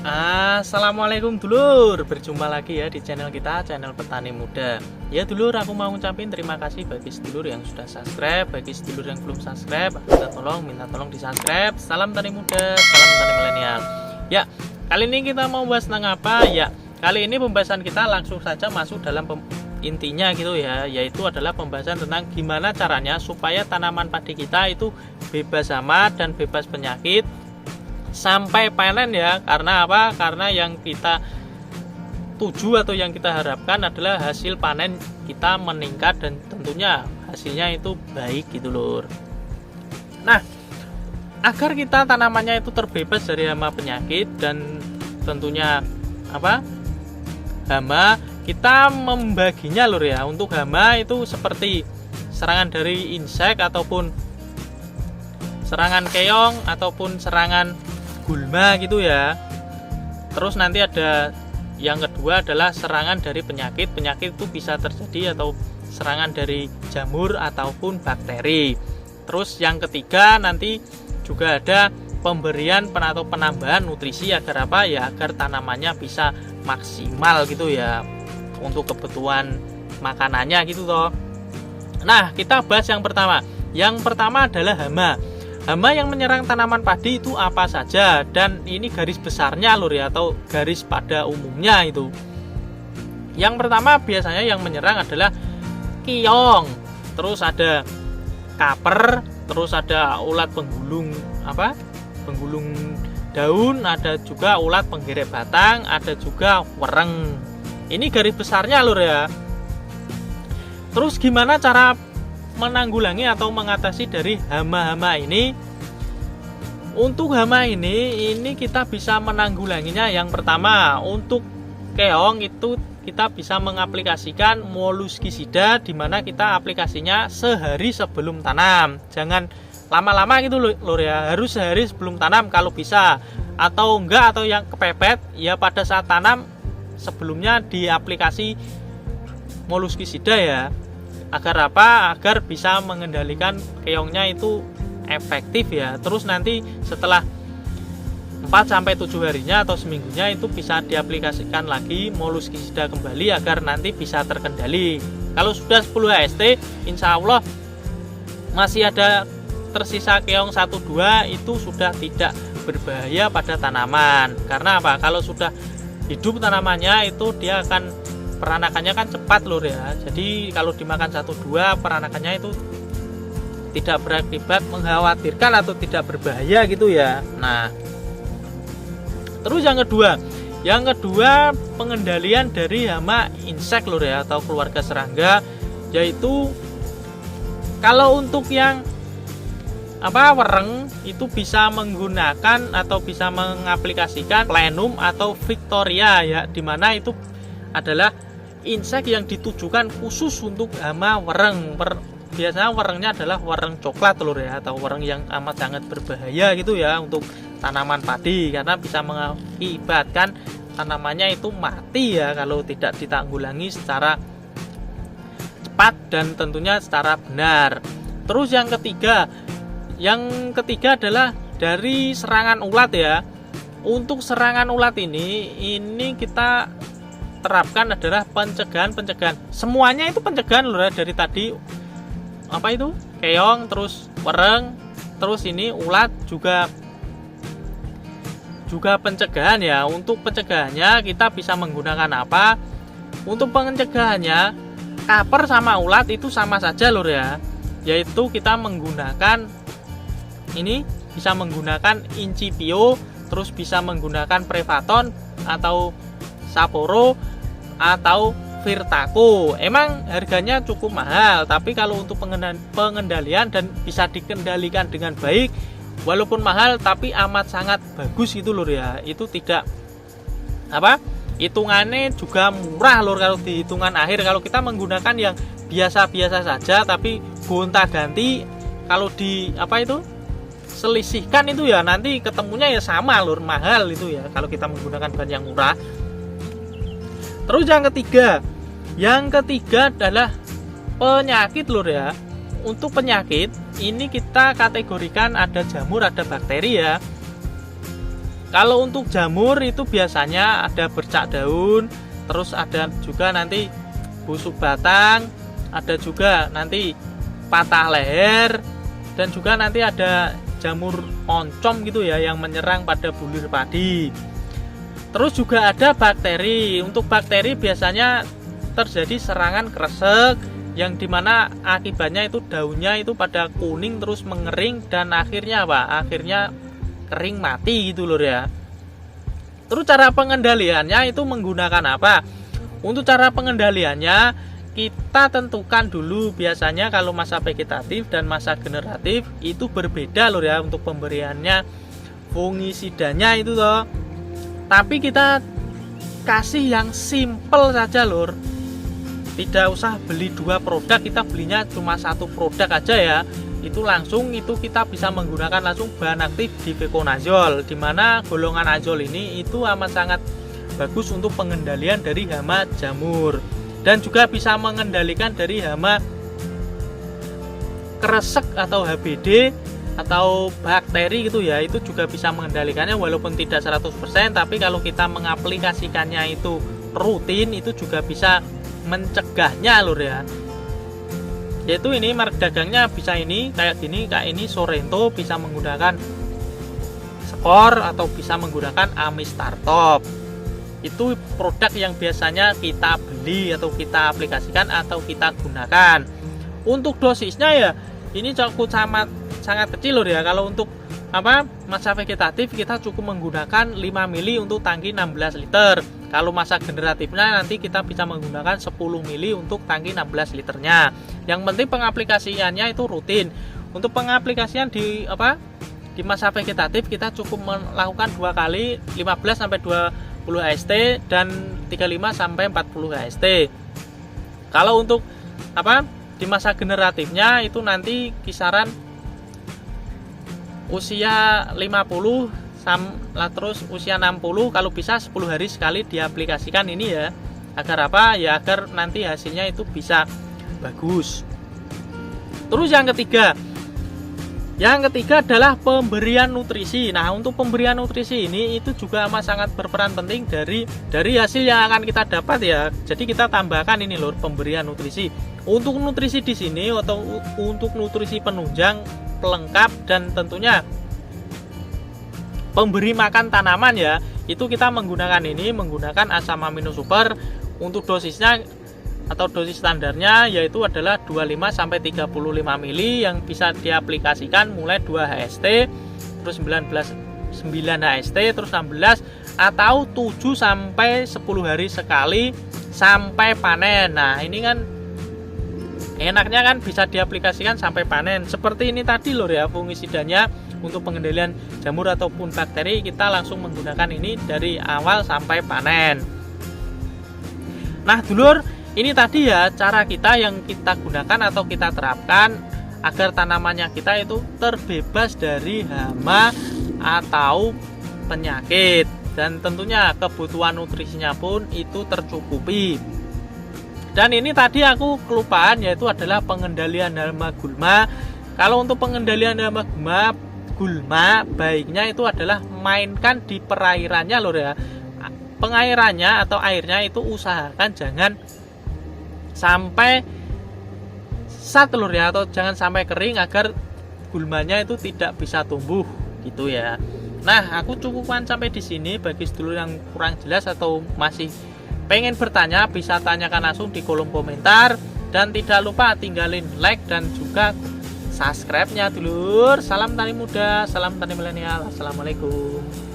Assalamualaikum dulur, berjumpa lagi ya di channel kita, channel Petani Muda. Ya dulur, aku mau ngucapin terima kasih bagi sedulur yang sudah subscribe, bagi sedulur yang belum subscribe, minta tolong di subscribe. Salam tani muda, salam tani milenial. Ya, kali ini kita mau bahas tentang apa? Ya, kali ini pembahasan kita langsung saja masuk dalam intinya gitu ya, yaitu adalah pembahasan tentang gimana caranya supaya tanaman padi kita itu bebas hama dan bebas penyakit sampai panen ya. Karena apa? Karena yang kita tuju atau yang kita harapkan adalah hasil panen kita meningkat dan tentunya hasilnya itu baik gitu lur. Nah, agar kita tanamannya itu terbebas dari hama penyakit dan tentunya hama, kita membaginya lur ya. Untuk hama itu seperti serangan dari insek ataupun serangan keong ataupun serangan gulma gitu ya. Terus nanti ada yang kedua adalah serangan dari penyakit. Penyakit itu bisa terjadi atau serangan dari jamur ataupun bakteri. Terus yang ketiga nanti juga ada pemberian atau penambahan nutrisi agar apa ya, agar tanamannya bisa maksimal gitu ya untuk kebutuhan makanannya gitu toh. Nah, kita bahas yang pertama. Yang pertama adalah hama. Hama yang menyerang tanaman padi itu apa saja, dan ini garis besarnya lur ya, atau garis pada umumnya itu. Yang pertama biasanya yang menyerang adalah keong, terus ada kaper, terus ada ulat penggulung penggulung daun, ada juga ulat penggeret batang, ada juga wereng. Ini garis besarnya lur ya. Terus gimana cara menanggulangi atau mengatasi dari hama-hama ini? Untuk hama ini kita bisa menanggulanginya. Yang pertama, untuk keong itu kita bisa mengaplikasikan molluscicida, di mana kita aplikasinya sehari sebelum tanam. Jangan lama-lama gitu lur ya, harus sehari sebelum tanam kalau bisa. Atau enggak, atau yang kepepet ya pada saat tanam sebelumnya diaplikasi molluscicida ya. Agar apa? Agar bisa mengendalikan keongnya itu efektif ya. Terus nanti setelah 4-7 harinya atau seminggunya itu bisa diaplikasikan lagi molluscicida kembali agar nanti bisa terkendali. Kalau sudah 10 HST, insya Allah masih ada tersisa keong 1-2, itu sudah tidak berbahaya pada tanaman. Karena apa? Kalau sudah hidup tanamannya itu dia akan, peranakannya kan cepat lur ya. Jadi kalau dimakan 1-2 peranakannya itu tidak berakibat mengkhawatirkan atau tidak berbahaya gitu ya. Nah, terus yang kedua pengendalian dari hama insek lur ya, atau keluarga serangga, yaitu kalau untuk yang wereng itu bisa menggunakan atau bisa mengaplikasikan plenum atau victoria ya, dimana itu adalah insek yang ditujukan khusus untuk hama wereng. Biasanya werengnya adalah wereng coklat telur ya, atau wereng yang amat sangat berbahaya gitu ya untuk tanaman padi, karena bisa mengakibatkan tanamannya itu mati ya kalau tidak ditanggulangi secara cepat dan tentunya secara benar. Terus yang ketiga adalah dari serangan ulat ya. Untuk serangan ulat ini kita terapkan adalah pencegahan. Semuanya itu pencegahan lho, dari tadi keong, terus wereng, terus ini ulat juga pencegahan ya. Untuk pencegahannya kita bisa menggunakan apa? Untuk pencegahannya kaper sama ulat itu sama saja lho ya, yaitu kita menggunakan bisa menggunakan Incipio, terus bisa menggunakan Prevaton atau Saporo atau Virtaco. Emang harganya cukup mahal, tapi kalau untuk pengendalian dan bisa dikendalikan dengan baik, walaupun mahal tapi amat sangat bagus gitu lur ya. Itu tidak hitungannya juga murah lur kalau di hitungan akhir. Kalau kita menggunakan yang biasa-biasa saja tapi gonta-ganti, kalau selisihkan itu ya nanti ketemunya ya sama lur, mahal itu ya kalau kita menggunakan bahan yang murah. Terus yang ketiga adalah penyakit lur ya. Untuk penyakit ini kita kategorikan ada jamur, ada bakteri ya. Kalau untuk jamur itu biasanya ada bercak daun, terus ada juga nanti busuk batang, ada juga nanti patah leher, dan juga nanti ada jamur oncom gitu ya yang menyerang pada bulir padi. Terus juga ada bakteri. Untuk bakteri biasanya terjadi serangan kresek yang dimana akibatnya itu daunnya itu pada kuning terus mengering dan akhirnya apa? Akhirnya kering mati gitu loh ya. Terus cara pengendaliannya itu menggunakan apa? Untuk cara pengendaliannya kita tentukan dulu, biasanya kalau masa vegetatif dan masa generatif itu berbeda loh ya untuk pemberiannya fungisidanya itu loh. Tapi kita kasih yang simple saja lur. Tidak usah beli 2 produk, kita belinya cuma 1 produk aja ya. Itu langsung itu kita bisa menggunakan langsung bahan aktif difeconazole, dimana golongan azol ini itu amat sangat bagus untuk pengendalian dari hama jamur dan juga bisa mengendalikan dari hama kresek atau HBD atau bakteri gitu ya. Itu juga bisa mengendalikannya walaupun tidak 100%, tapi kalau kita mengaplikasikannya itu rutin itu juga bisa mencegahnya lur ya. Yaitu ini merek dagangnya bisa ini kayak gini, kayak ini Sorrento, bisa menggunakan Skor atau bisa menggunakan Amistartop. Itu produk yang biasanya kita beli atau kita aplikasikan atau kita gunakan. Untuk dosisnya ya ini cukup sangat kecil loh ya. Kalau untuk masa vegetatif kita cukup menggunakan 5 mili untuk tangki 16 liter. Kalau masa generatifnya nanti kita bisa menggunakan 10 mili untuk tangki 16 liternya. Yang penting pengaplikasiannya itu rutin. Untuk pengaplikasian di masa vegetatif kita cukup melakukan 2 kali 15 sampai 20 HST dan 35 sampai 40 HST. Kalau untuk di masa generatifnya itu nanti kisaran usia 50 terus usia 60, kalau bisa 10 hari sekali diaplikasikan ini ya. Agar apa? Ya agar nanti hasilnya itu bisa bagus. Terus yang ketiga adalah pemberian nutrisi. Nah, untuk pemberian nutrisi ini itu juga amat sangat berperan penting dari hasil yang akan kita dapat ya. Jadi kita tambahkan ini loh pemberian nutrisi. Untuk nutrisi di sini atau untuk nutrisi penunjang, pelengkap dan tentunya pemberi makan tanaman ya, itu kita menggunakan asam amino super. Untuk dosisnya atau dosis standarnya yaitu adalah 25 sampai 35 mili yang bisa diaplikasikan mulai 2 HST, terus 9 HST, terus 16 atau 7 sampai 10 hari sekali sampai panen. Nah, ini kan enaknya kan bisa diaplikasikan sampai panen. Seperti ini tadi loh ya fungisidanya. Untuk pengendalian jamur ataupun bakteri kita langsung menggunakan ini dari awal sampai panen. Nah dulur, ini tadi ya cara kita yang kita gunakan atau kita terapkan agar tanamannya kita itu terbebas dari hama atau penyakit, dan tentunya kebutuhan nutrisinya pun itu tercukupi. Dan ini tadi aku kelupaan, yaitu adalah pengendalian hama gulma. Kalau untuk pengendalian hama gulma baiknya itu adalah mainkan di perairannya lho ya. Pengairannya atau airnya itu usahakan jangan sampai telur ya, atau jangan sampai kering agar gulmanya itu tidak bisa tumbuh gitu ya. Nah, aku cukupkan sampai di sini. Bagi sedulur yang kurang jelas atau masih pengen bertanya bisa tanyakan langsung di kolom komentar, dan tidak lupa tinggalin like dan juga subscribe-nya dulur. Salam tani muda, salam tani milenial. Assalamualaikum.